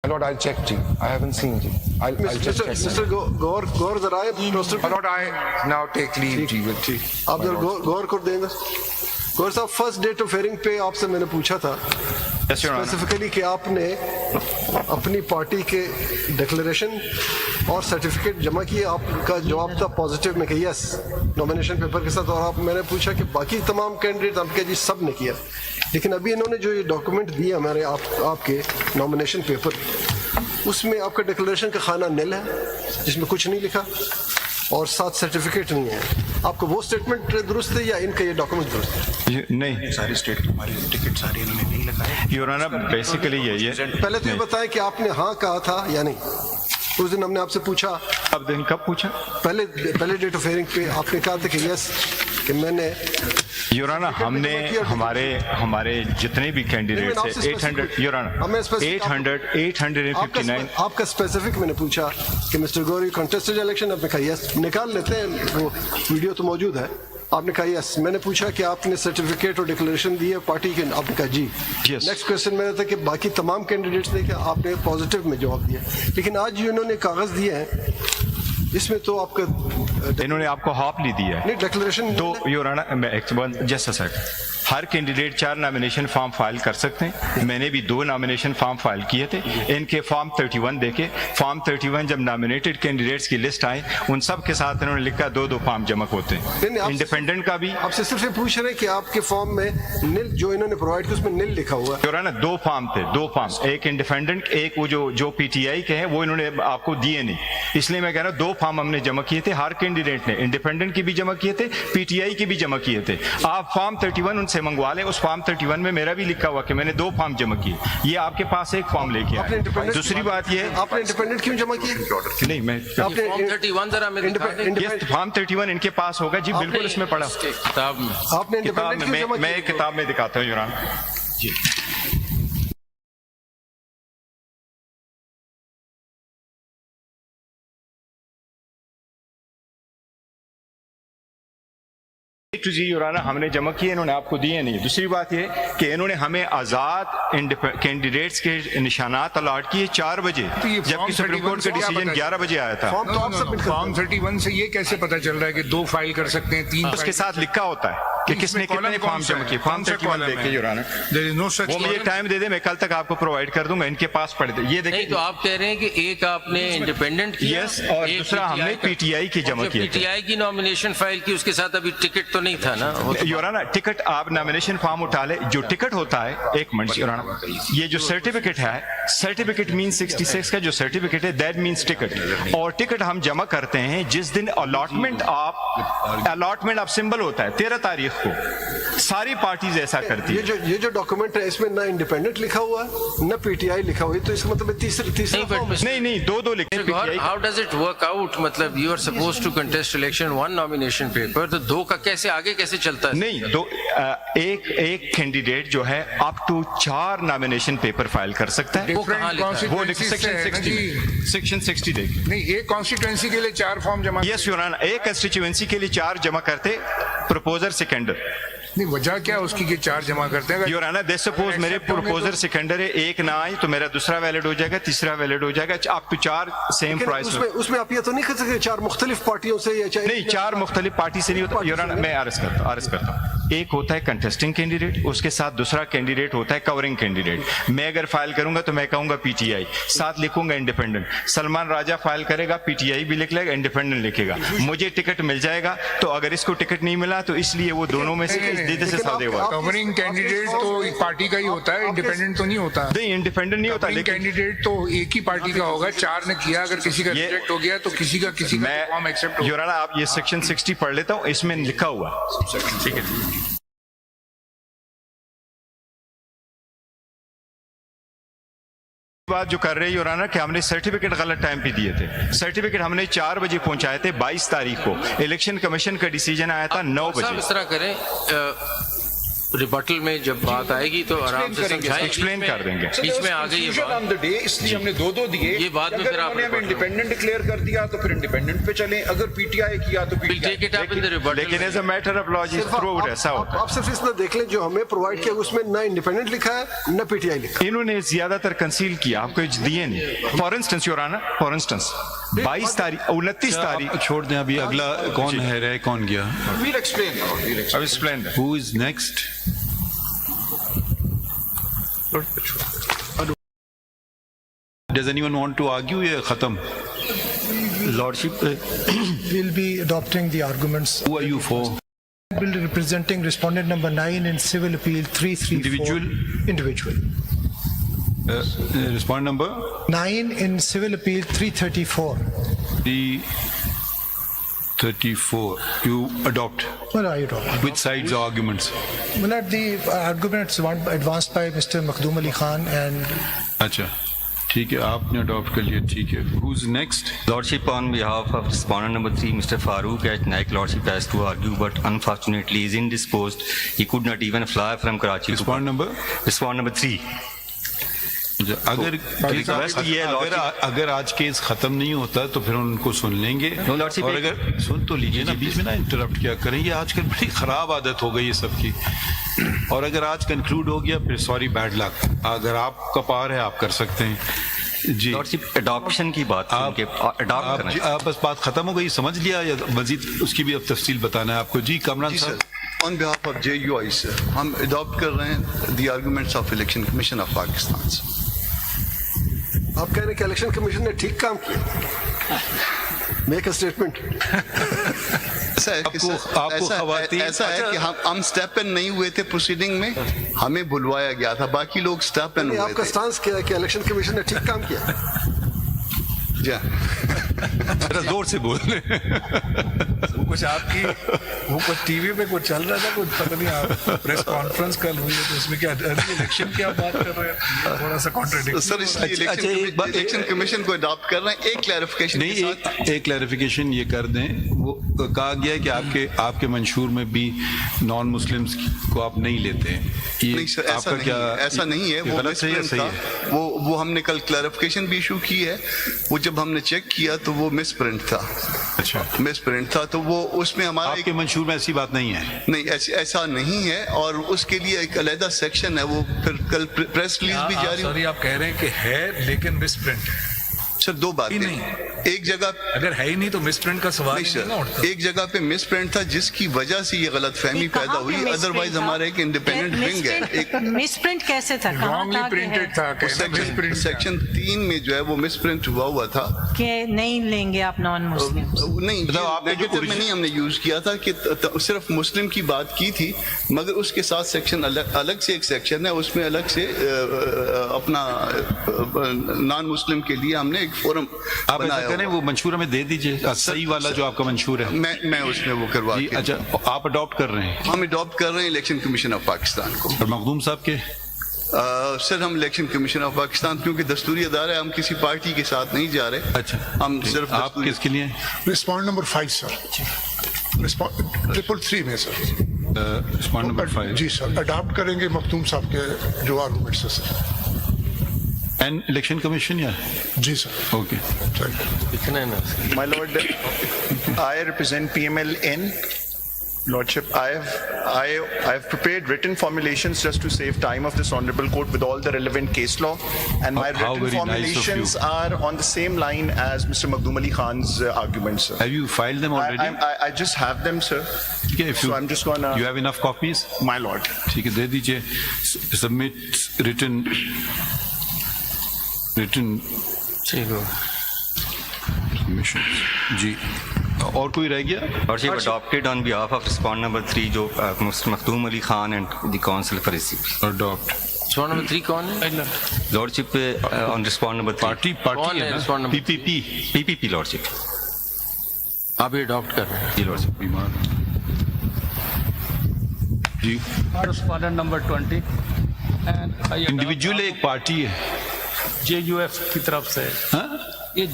Lord, I'll check G. I haven't seen G. I'll just check. Mr. गौर जरा है Lord, I now take leave G with G. आप जरा गौर कर देंगे गौर साहब फर्स्ट डेट ऑफ हेयरिंग पे आपसे मैंने पूछा था स्पेसिफिकली कि आपने अपनी पार्टी के डिक्लेरेशन और सर्टिफिकेट जमा किए, आपका जवाब था पॉजिटिव में कि यस नॉमिनेशन पेपर के साथ, और आप मैंने पूछा कि बाकी तमाम कैंडिडेट आपके जी सब ने किया, लेकिन अभी इन्होंने जो ये डॉक्यूमेंट दिए हमारे आपके नॉमिनेशन पेपर, उसमें आपका डिक्लेरेशन का खाना निल है जिसमें कुछ नहीं लिखा और साथ सर्टिफिकेट नहीं है। आपको वो स्टेटमेंट दुरुस्त है या इनका ये डॉक्यूमेंट दुरुस्त है? नहीं, सारी स्टेट हमारी टिकट सारी इन्होंने नहीं लगाए। योर ऑनर बेसिकली ये पहले तो ये बताएं कि आपने हाँ कहा था या नहीं। उस दिन हमने आपसे पूछा, अब दिन कब पूछा? पहले डेट ऑफ हियरिंग पे आपने कहा था कि यस कि मैंने योर ऑनर हमने हमारे जितने भी कैंडिडेट्स हैं 800 योर ऑनर 859 आपका स्पेसिफिक मैंने पूछा कि मिस्टर गौरी कंटेस्टेड इलेक्शन, आपने कहा यस, निकाल लेते हैं वो वीडियो तो मौजूद है, आपने कहा यस। मैंने पूछा कि आपने सर्टिफिकेट और डिक्लेरेशन दिए पार्टी के, आपने कहा जी। नेक्स्ट क्वेश्चन मेरा था कि बाकी तमाम कैंडिडेट्स ने क्या, आपने पॉजिटिव में जवाब दिया, लेकिन आज जो इन्होंने कागज दिए हैं इसमें तो आपका इन्होंने आपको हाफली दिया है नहीं डिक्लेरेशन दो your honour just a second. हर कैंडिडेट 4 नॉमिनेशन फॉर्म फाइल कर सकते हैं, मैंने भी 2 नॉमिनेशन फॉर्म फाइल किए थे। इनके फॉर्म 31 देखे, फॉर्म 31 जब नॉमिनेटेड कैंडिडेट्स की लिस्ट आई उन सब के साथ इन्होंने लिखा 2 फॉर्म जमा होते हैं, इंडिपेंडेंट का भी। आपसे सिर्फ ये पूछ रहे हैं कि आपके फॉर्म में निल जो इन्होंने प्रोवाइड किया उसमें निल लिखा हुआ है। योर ऑनर 2 फॉर्म थे, 2 फॉर्म, एक इंडिपेंडेंट, एक वो जो पीटीआई के हैं वो इन्होंने आपको दिए नहीं, इसलिए मैं कह रहा हूँ 2 फॉर्म हमने जमा किए थे। हर कैंडिडेट ने इंडिपेंडेंट की भी जमा किए थे, पीटीआई की भी जमा किए थे। आप फॉर्म 31 उनसे मंगवा लें, उस फॉर्म 31 में मेरा भी लिखा हुआ कि मैंने 2 फॉर्म जमा किए, ये आपके पास एक फॉर्म लेके आए। दूसरी बात ये, आपने इंडिपेंडेंट क्यों जमा किए? नहीं मैं आपने फॉर्म 31 जरा मैं दिखा दें। फॉर्म 31 इनके पास होगा जी, बिल्कुल इसमें पढ़ा किताब में। आपने किताब इंडिपेंडेंट क्यों जमा में, मैं किए? एक किताब में दिखाता हूँ your honour ji. Two G your honour हमने जमा किए, इन्होंने आपको दिए नहीं। दूसरी बात ये कि इन्होंने हमें आजाद कैंडिडेट्स के निशानात अलॉट किए 4 बजे, जबकि सुप्रीम कोर्ट का डिसीजन 11 बजे आया था। फॉर्म तो आप सबमिट करते फॉर्म 31 से ये कैसे पता चल रहा है कि 2 फाइल कर सकते हैं, 3 उसके साथ लिखा होता है कि किसने कितने फॉर्म जमा किए। फॉर्म 31 देखे your honour, there is no such. वो मुझे टाइम दे दे, मैं कल तक आपको प्रोवाइड कर दूंगा, इनके पास पड़े थे। ये नहीं देखिए तो आप कह रहे हैं कि एक आपने इंडिपेंडेंट किया, यस, और एक दूसरा हमने पीटीआई की जमा किए थे। पीटीआई की नॉमिनेशन फाइल की, उसके साथ अभी टिकट तो नहीं था ना। योर ऑनर टिकट आप नॉमिनेशन फॉर्म उठा ले, जो टिकट होता है, एक मिनट योर ऑनर, ये जो सर्टिफिकेट है, सर्टिफिकेट मीन 66 का जो सर्टिफिकेट है दैट मीन्स टिकट, और टिकट हम जमा करते हैं जिस दिन अलॉटमेंट आप सिंबल होता है 13 तारीख को, सारी पार्टीज ऐसा करती है। ये जो डॉक्यूमेंट है इसमें ना इंडिपेंडेंट लिखा हुआ है ना पीटीआई लिखा हुआ है, तो इसका मतलब तीसरा फॉर्म है। नहीं 2 लिखे PTI. How does it work out? मतलब you are supposed to contest election 1 nomination paper, तो 2 का कैसे आगे कैसे चलता है? नहीं एक कैंडिडेट जो है up to 4 nomination paper file कर सकता है। वो कहाँ लिखा है? वो सेक्शन 60 देखिए। नहीं, एक कॉन्स्टिट्यूएंसी के लिए 4 फॉर्म जमा। यस योर ऑनर, एक कंस्टिट्यूएंसी के लिए 4 जमा करते, प्रपोजर सेकेंडर। नहीं, वजह क्या उसकी कि 4 जमा करते हैं? योर ऑनर, सपोज मेरे प्रपोजर सेकेंडर है, एक ना आई तो मेरा दूसरा वैलिड हो जाएगा, तीसरा वैलिड हो जाएगा, अप टू 4 सेम प्राइस। उसमें आप ये तो नहीं कर सकते 4 मुख्तलिफ पार्टियों से या नहीं, 4 मुख्तलिफ पार्टी से नहीं होता योर ऑनर। मैं अर्ज करता हूँ, एक होता है कंटेस्टिंग कैंडिडेट, उसके साथ दूसरा कैंडिडेट होता है कवरिंग कैंडिडेट। मैं अगर फाइल करूंगा तो मैं कहूंगा पीटीआई, साथ लिखूंगा इंडिपेंडेंट। सलमान राजा फाइल करेगा, पीटीआई भी लिख लेगा, इंडिपेंडेंट लिखेगा, मुझे टिकट मिल जाएगा। तो अगर इसको टिकट नहीं मिला तो इसलिए वो दोनों में से सौदे हुआ। कवरिंग कैंडिडेट तो एक पार्टी का ही होता है, इंडिपेंडेंट तो नहीं होता। नहीं, इंडिपेंडेंट नहीं होता, लेकिन कैंडिडेट तो एक ही पार्टी का होगा। 4 ने किया, अगर किसी का रिजेक्ट हो गया तो किसी का फॉर्म एक्सेप्ट योर ऑनर आप ये सेक्शन 60 पढ़ लेता हूँ, इसमें लिखा हुआ। ठीक है, बात जो कर रहे हैं योर ऑनर कि हमने सर्टिफिकेट गलत टाइम पे दिए थे। सर्टिफिकेट हमने 4 बजे पहुंचाए थे 22 तारीख को, इलेक्शन कमीशन का डिसीजन आया था 9 बजे। इस तरह करें, रिबटल में जब बात आएगी तो आराम से समझाएं। एक्सप्लेन कर देंगे। बीच में आ गई ये बात। ऑन द डे, इसलिए हमने दो दिए। ये बाद में फिर आप इंडिपेंडेंट डिक्लेयर कर दिया तो फिर इंडिपेंडेंट पे चलें, अगर पीटीआई किया तो We'll take it up in the rebuttal. लेकिन as a matter of law through ऐसा होता है। आप सिर्फ इतना देख लें जो हमें प्रोवाइड किया उसमें ना इंडिपेंडेंट लिखा है ना पीटीआई लिखा है। इन्होंने ज्यादातर कंसील किया, आपको दिए नहीं। For instance your honour, for instance 22 तारीख 29 तारीख छोड़ दें, अभी अगला कौन है, रह कौन गया? We'll explain. अब explain Who is next? Does anyone want to argue? या खत्म? Lordship, we'll be adopting the arguments. Who are you for? Will be representing respondent number 9 in civil appeal 334. Individual? Individual. Respond number? 9 in civil appeal 334. 334. You adopt. Well, I adopt. Which sides are arguments? Well, at the arguments advanced by Mr. Makhdoom Ali Khan and. अच्छा, ठीक है, आपने adopt कर लिया, ठीक है। Who's next? Lordship, on behalf of respondent number 3, Mr. Farooq at Naik Lordship has to argue, but unfortunately is indisposed. He could not even fly from Karachi. Respond number? Respond number 3. अगर request ये है, अगर आज case खत्म नहीं होता तो फिर उनको सुन लेंगे। No, Lordship, और अगर सुन तो लीजिए ना, बीच में ना इंटरप्ट क्या करें, ये आजकल बड़ी खराब आदत हो गई है सबकी। और अगर आज कंक्लूड हो गया फिर सॉरी बैड लक, अगर आपका पार है आप कर सकते हैं जी। Lordship, adoption की बात आप बस बात खत्म हो गई, समझ लिया, या मजीद उसकी भी अब तफसील बताना है आपको? जी कामरान साहब। On behalf of JUI sir, हम अडॉप्ट कर रहे हैं the arguments of election commission of Pakistan से। आप कह रहे हैं कि इलेक्शन कमीशन ने ठीक काम किया? Make a statement. ऐसा है कि हम स्टेप इन नहीं हुए थे प्रोसीडिंग में, हमें बुलवाया गया था, बाकी लोग स्टेप इन हुए आपका थे। स्टांस क्या है कि इलेक्शन कमीशन ने ठीक काम किया? जोर से बोल वो कुछ आपकी वो कुछ टीवी पे कुछ चल रहा था, कुछ पता नहीं, आप प्रेस कॉन्फ्रेंस कल हुई है तो उसमें क्या इलेक्शन की आप बात कर रहे हैं, थोड़ा सा कॉन्ट्रडिक्शन। सर इसलिए इलेक्शन कमीशन को अडॉप्ट कर रहे हैं। एक क्लैरिफिकेशन नहीं, एक क्लैरिफिकेशन ये कर दें, वो कहा गया है कि आपके मंशूर में भी नॉन मुस्लिम्स को आप नहीं लेते हैं। नहीं सर, ऐसा नहीं है, वो गलत है या सही है? वो हमने कल क्लैरिफिकेशन भी इशू की है। वो जब हमने चेक किया तो वो मिस प्रिंट था। अच्छा, मिस प्रिंट था, तो वो उसमें हमारा आपके मंशूर में ऐसी बात नहीं है? नहीं, ऐसा नहीं है, और उसके लिए एक अलग सेक्शन है, वो फिर कल प्रेस रिलीज भी जारी। सॉरी, आप कह रहे हैं कि है लेकिन मिस प्रिंट है। सर दो बातें, एक जगह अगर है ही नहीं तो मिस प्रिंट का सवाल नहीं सर, एक जगह पे मिस प्रिंट था जिसकी वजह से ये गलत फहमी पैदा हुई, अदरवाइज हमारा एक इंडिपेंडेंट विंग है। एक मिस प्रिंट कैसे था? रॉन्गली प्रिंटेड था। सेक्शन 3 में जो है वो मिस प्रिंट हुआ था कि नहीं लेंगे आप नॉन मुस्लिम। नहीं, नेगेटिव में नहीं हमने यूज किया था कि सिर्फ मुस्लिम की बात की थी, मगर उसके साथ सेक्शन अलग से एक सेक्शन है, उसमें अलग से अपना नॉन मुस्लिम के लिए हमने एक फोरम आप ऐसा करें, वो मंशूर हमें दे दीजिए, सही वाला जो आपका मंशूर है। मैं उसमें वो करवा। अच्छा, आप अडॉप्ट कर रहे हैं? हम अडॉप्ट कर रहे हैं इलेक्शन कमीशन ऑफ पाकिस्तान को। और मखदूम साहब के? सर हम इलेक्शन कमीशन ऑफ पाकिस्तान, क्योंकि दस्तूरी अदारा है, हम किसी पार्टी के साथ नहीं जा रहे। अच्छा, हम सिर्फ आप किसके लिए? रिस्पॉन्ड नंबर 5 सर, 333 में सर। रिस्पॉन्ड नंबर 5 जी सर, अडॉप्ट करेंगे मखदूम साहब के जो आर्गुमेंट्स है सर। एंड इलेक्शन कमीशन या? जी सर। ओके, इतना ना। My lord, I represent PMLN. Lordship, I have prepared written formulations just to save time of this honorable court with all the relevant case law, and my written formulations are on the same line as Mr. Makhdoom Ali Khan's arguments, sir. Have you filed them already? I just have them, sir. Okay, So I'm just gonna. You have enough copies? My lord. ठीक है, दे दीजिए। Submit written commission जी। और कोई रह गया? Lordship, adopted on behalf of respondent number 3 जो Mr. Makhdoom Ali Khan and the council for receipt. Adopt. Respondent number 3 कौन है? Lordship, on respondent number 3 party है ना? PPP Lordship। आप भी अडॉप्ट कर रहे हैं? जी Lordship। बीमार जी। Respondent number 20 इंडिविजुअल एक पार्टी है JUF की तरफ से। हाँ? ये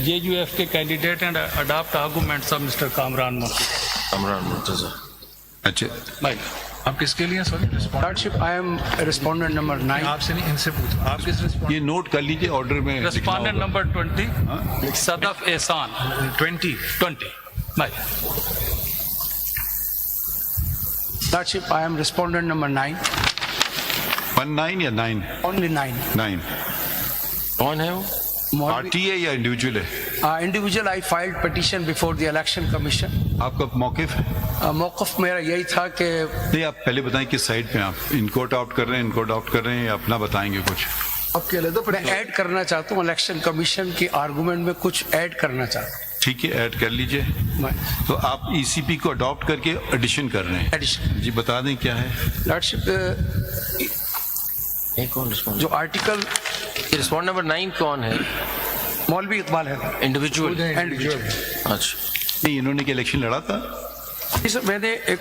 JUF के candidate and adopt arguments of mister Kamran Murtaza. अच्छा भाई आप किसके लिए sorry respond Lordship, I am respondent number 9. आपसे नहीं इनसे पूछो आप किस रिस्पॉन्ड ये नोट कर लीजिए ऑर्डर में लिखना Respondent होगा। number 20, Sadaf Ehsan. 20 20. Bye. Lordship, I am respondent number 9. 19 या 9? Only 9. 9 कौन है वो? पार्टी है या इंडिविजुअल है? Individual, I filed petition before the Election Commission. आपका मौकिफ है? मौक़िफ़ मेरा यही था कि नहीं, आप पहले बताएं किस साइड पे आप इनको अडॉप्ट कर रहे हैं, इनको अडॉप्ट कर रहे हैं या अपना बताएंगे कुछ? आपके अलग मैं ऐड करना चाहता हूँ इलेक्शन कमीशन की आर्गूमेंट में कुछ ऐड करना चाहता हूँ. ठीक है, ऐड कर लीजिए. तो आप ईसीपी को अडॉप्ट करके एडिशन कर रहे हैं? एडिशन जी बता दें क्या है. लॉर्डशिप, कौन रिस्पॉन्ड? जो आर्टिकल रिस्पॉन्ड नंबर 9 कौन है? मौलवी इकबाल है. इंडिविजुअल. इंडिविजुअल. अच्छा, नहीं, इन्होंने क्या इलेक्शन लड़ा था? सर मैंने एक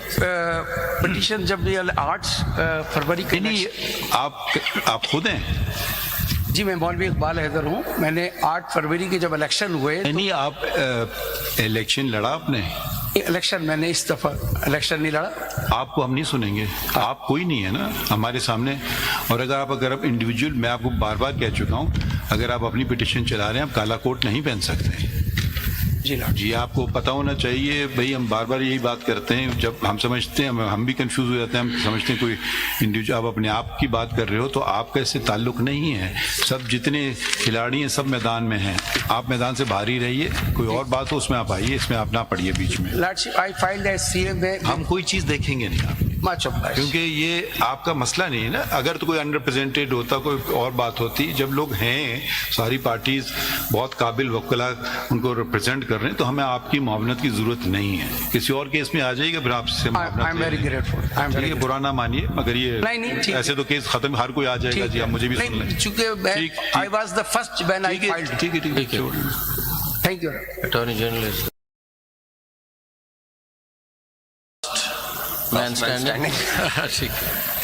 पिटीशन जब 8 फरवरी के नहीं, आप खुद हैं? जी मैं मौलवी इकबाल हैदर हूँ. मैंने 8 फरवरी के जब इलेक्शन हुए नहीं, आप इलेक्शन लड़ा आपने? इलेक्शन मैंने इस दफा इलेक्शन नहीं लड़ा. आपको हम नहीं सुनेंगे. आप कोई नहीं है ना हमारे सामने. और अगर आप इंडिविजुअल, मैं आपको बार बार कह चुका हूँ, अगर आप अपनी पिटीशन चला रहे हैं आप काला कोट नहीं पहन सकते. जी आपको पता होना चाहिए भाई. हम बार बार यही बात करते हैं, जब हम समझते हैं हम भी कंफ्यूज हो जाते हैं. हम समझते हैं कोई इंडिविजुअल, आप अपने आप की बात कर रहे हो तो आपका इससे ताल्लुक नहीं है. सब जितने खिलाड़ी हैं सब मैदान में हैं. आप मैदान से बाहर ही रहिए. कोई और बात हो उसमें आप आइए, इसमें आप ना पढ़िए बीच में. Lordship, I filed as CM में हम कोई चीज़ देखेंगे नहीं आप, मच ऑफ क्योंकि ये आपका मसला नहीं है ना. अगर तो कोई अंडर रिप्रेजेंटेड होता, कोई और बात होती. जब लोग हैं, सारी पार्टीज बहुत काबिल वकला उनको रिप्रेजेंट कर रहे हैं, तो हमें आपकी मुआवनत की जरूरत नहीं है. किसी और केस में आ जाएगा फिर आपसे मुआवनत. बुरा ना मानिए, मगर ये नहीं, ऐसे तो केस खत्म, हर कोई आ जाएगा. जी आप मुझे भी सुन लें. चूंकि I was the first when I filed. ठीक है. Thank you. Attorney general man standing. ठीक है.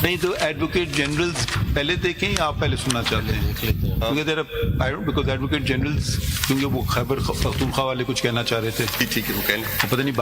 नहीं तो एडवोकेट जनरल्स पहले देखें या आप पहले सुनना चाहते हैं? क्योंकि बिकॉज एडवोकेट जनरल्स, क्योंकि वो खैबर पख्तूनख्वा वाले कुछ कहना चाह रहे थे. ठीक है, वो कहने पता नहीं